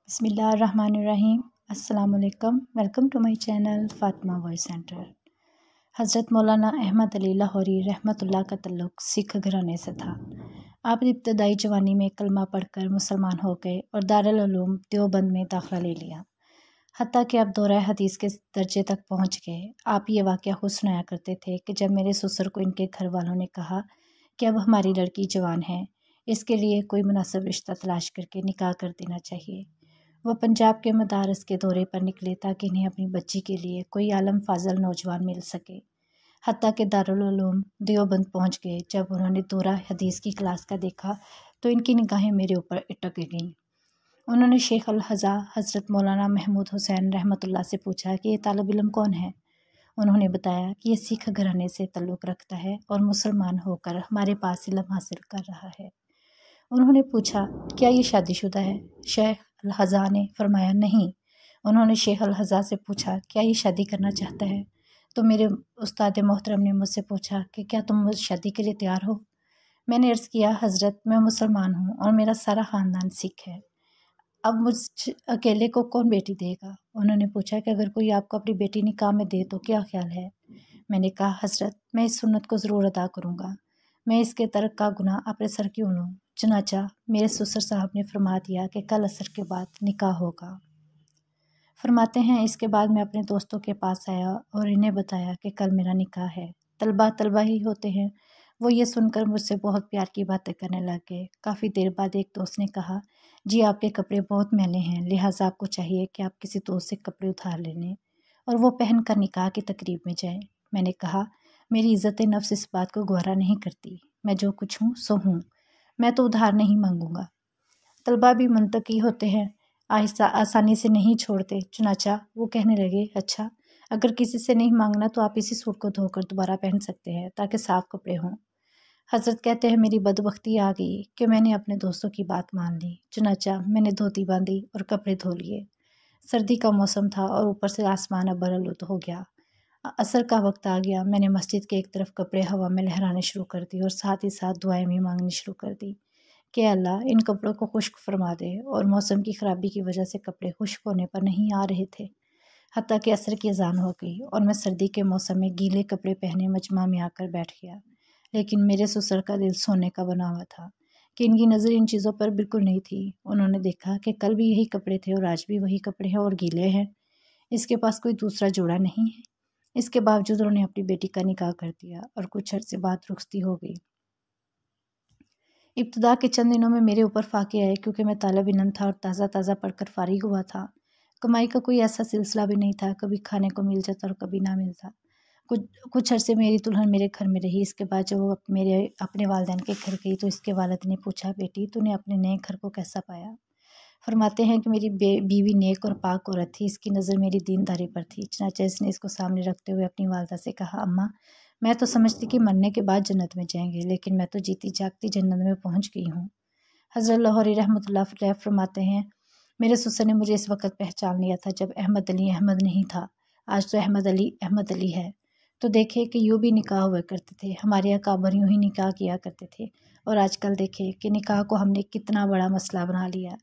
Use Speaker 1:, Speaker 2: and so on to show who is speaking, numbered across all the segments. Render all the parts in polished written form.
Speaker 1: बिस्मिल्लाहिर्रहमानिर्रहीम। अस्सलामुअलैकुम। Welcome to my channel Fatima voice centre. हज़रत मौलाना अहमद अली लाहौरी रहमतुल्लाह का तल्लुक़ सिख घराने से था। आप इब्तदाई जवानी में कलमा पढ़कर मुसलमान हो गए और दारुल उलूम देवबंद में दाखिला ले लिया। हत्ता कि आप दौरा हदीस के दर्जे तक पहुँच गए। आप ये वाक़या खुद सुनाया करते थे कि जब मेरे ससुर को इनके घर वालों ने कहा कि अब हमारी लड़की जवान है, इसके लिए कोई मुनासिब रिश्ता तलाश करके निकाह कर देना चाहिए। वह पंजाब के मदारस के दौरे पर निकले ताकि इन्हें अपनी बच्ची के लिए कोई आलम फाजल नौजवान मिल सके। हत्ता कि दारुल उलूम देवबंद पहुँच गए। जब उन्होंने दौरा हदीस की क्लास का देखा तो इनकी निगाहें मेरे ऊपर अटक गईं। उन्होंने शेख अल हज़ा हज़रत मौलाना महमूद हुसैन रहमतुल्लाह से पूछा कि ये तालिब इल्म कौन है। उन्होंने बताया कि ये सिख घराने से तल्लुक़ रखता है और मुसलमान होकर हमारे पास इल्म हासिल कर रहा है। उन्होंने पूछा, क्या ये शादीशुदा है? शेख अल हज़ा ने फरमाया, नहीं। उन्होंने शेख अल हज़ा से पूछा, क्या ये शादी करना चाहता है? तो मेरे उस्ताद मोहतरम ने मुझसे पूछा कि क्या तुम मुझ शादी के लिए तैयार हो? मैंने अर्ज़ किया, हज़रत मैं मुसलमान हूँ और मेरा सारा ख़ानदान सिख है। अब मुझ अकेले को कौन बेटी देगा? उन्होंने पूछा कि अगर कोई आपको अपनी बेटी निकाह में दे तो क्या ख्याल है? मैंने कहा, हज़रत मैं इस सुन्नत को ज़रूर अदा करूँगा। मैं इसके तर्क का गुनाह अपने सर क्यों लूँ? चुनाचा मेरे ससुर साहब ने फरमा दिया कि कल असर के बाद निकाह होगा। फरमाते हैं, इसके बाद मैं अपने दोस्तों के पास आया और इन्हें बताया कि कल मेरा निकाह है। तलबा ही होते हैं। वो ये सुनकर मुझसे बहुत प्यार की बातें करने लग गए। काफ़ी देर बाद एक दोस्त ने कहा, जी आपके कपड़े बहुत मैले हैं, लिहाजा आपको चाहिए कि आप किसी दोस्त से कपड़े उधार ले लें और वो पहन कर निकाह की तकरीब में जाएं। मैंने कहा, मेरी इज़्ज़त नफ्स इस बात को गवारा नहीं करती। मैं जो कुछ हूँ सो हूँ, मैं तो उधार नहीं मांगूंगा। तलबा भी मुंतकी होते हैं, आसानी से नहीं छोड़ते। चुनाचा वो कहने लगे, अच्छा अगर किसी से नहीं मांगना तो आप इसी सूट को धोकर दोबारा पहन सकते हैं ताकि साफ़ कपड़े हों। हज़रत कहते हैं, मेरी बदबख्ती आ गई कि मैंने अपने दोस्तों की बात मान ली। चुनाचा मैंने धोती बांधी और कपड़े धो लिए। सर्दी का मौसम था और ऊपर से आसमान अब बरआलूद हो गया। असर का वक्त आ गया। मैंने मस्जिद के एक तरफ कपड़े हवा में लहराने शुरू कर दी और साथ ही साथ दुआएं भी मांगनी शुरू कर दी कि अल्लाह इन कपड़ों को खुश्क फरमा दे। और मौसम की ख़राबी की वजह से कपड़े खुश्क होने पर नहीं आ रहे थे। हत्ता कि असर की अज़ान हो गई और मैं सर्दी के मौसम में गीले कपड़े पहने मजमा में आकर बैठ गया। लेकिन मेरे ससुर का दिल सोने का बना हुआ था कि इनकी नज़र इन चीज़ों पर बिल्कुल नहीं थी। उन्होंने देखा कि कल भी यही कपड़े थे और आज भी वही कपड़े हैं और गीले हैं। इसके पास कोई दूसरा जोड़ा नहीं है। इसके बावजूद उन्होंने अपनी बेटी का निकाह कर दिया और कुछ अर्से बाद रुखसती हो गई। इब्तिदा के चंद दिनों में मेरे ऊपर फाके आए क्योंकि मैं तालिब इल्म था और ताज़ा पढ़कर फारिग हुआ था। कमाई का कोई ऐसा सिलसिला भी नहीं था, कभी खाने को मिल जाता और कभी ना मिलता। कुछ अरसे मेरी दुल्हन मेरे घर में रही। इसके बाद जब वो मेरे अपने वालिदैन के घर गई तो इसके वालिद ने पूछा, बेटी तूने अपने नए घर को कैसा पाया? फरमाते हैं कि मेरी बीवी नेक और पाक औरत थी, इसकी नज़र मेरी दीनदारी पर थी। चनाचा इसने इसको सामने रखते हुए अपनी वालदा से कहा, अम्मा मैं तो समझती कि मरने के बाद जन्नत में जाएंगे, लेकिन मैं तो जीती जागती जन्नत में पहुंच गई हूँ। हज़रत लाहौरी रहमतुल्लाह अलैह फरमाते हैं, मेरे ससुर ने मुझे इस वक्त पहचान लिया था जब अहमद अली अहमद नहीं था। आज तो अहमद अली है। तो देखे कि यूँ भी निकाह हुआ करते थे, हमारे यहाँ काबर यूँ ही निकाह किया करते थे। और आजकल देखे कि निकाह को हमने कितना बड़ा मसला बना लिया।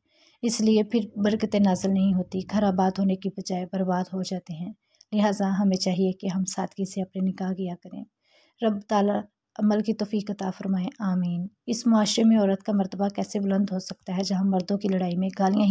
Speaker 1: इसलिए फिर बरकतें नाज़िल नहीं होती, घर आबाद होने की बजाय बर्बाद हो जाते हैं। लिहाजा हमें चाहिए कि हम सादगी से अपने निकाह किया करें। रब ताला अमल की तौफीक अता फरमाए, आमीन। इस मुआशरे में औरत का मर्तबा कैसे बुलंद हो सकता है जहाँ मर्दों की लड़ाई में गालियाँ ही